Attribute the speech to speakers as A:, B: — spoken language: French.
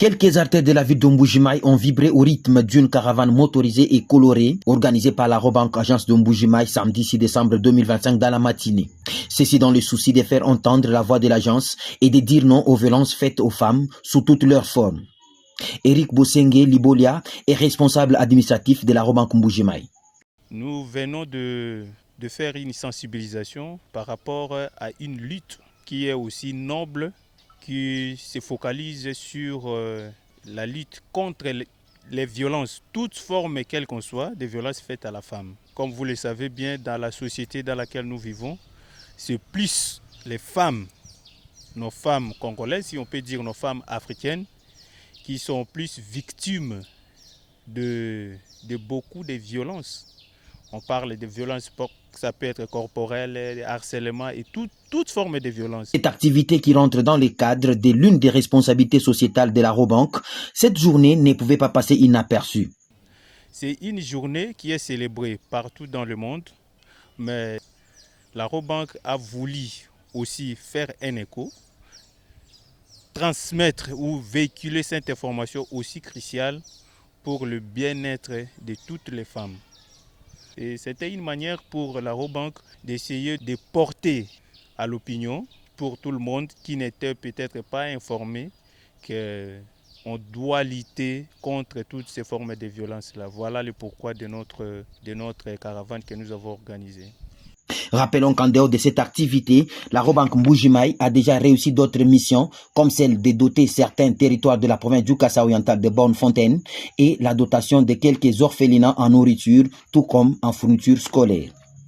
A: Quelques artères de la ville de Mbuji-Mayi ont vibré au rythme d'une caravane motorisée et colorée organisée par la Robank Agence de Mbuji-Mayi samedi 6 décembre 2025 dans la matinée. Ceci dans le souci de faire entendre la voix de l'agence et de dire non aux violences faites aux femmes sous toutes leurs formes. Eric Bosenge Libolia est responsable administratif de la Robank Mbuji-Mayi.
B: Nous venons de faire une sensibilisation par rapport à une lutte qui est aussi noble, qui se focalise sur la lutte contre les violences, toutes formes quelles qu'en soient, des violences faites à la femme. Comme vous le savez bien, dans la société dans laquelle nous vivons, c'est plus les femmes, nos femmes congolaises, si on peut dire nos femmes africaines, qui sont plus victimes de beaucoup de violences. On parle de violences, ça peut être corporel, harcèlement et toute forme de violence.
A: Cette activité qui rentre dans le cadre de l'une des responsabilités sociétales de la Robank, cette journée ne pouvait pas passer inaperçue.
B: C'est une journée qui est célébrée partout dans le monde, mais la Robank a voulu aussi faire un écho, transmettre ou véhiculer cette information aussi cruciale pour le bien-être de toutes les femmes. Et c'était une manière pour la Robank d'essayer de porter à l'opinion, pour tout le monde qui n'était peut-être pas informé, qu'on doit lutter contre toutes ces formes de violence-là. Voilà le pourquoi de notre caravane que nous avons organisée.
A: Rappelons qu'en dehors de cette activité, la Robank Mbuji-Mayi a déjà réussi d'autres missions, comme celle de doter certains territoires de la province du Kassa-Oriental de bonnes fontaines et la dotation de quelques orphelinats en nourriture, tout comme en fourniture scolaire.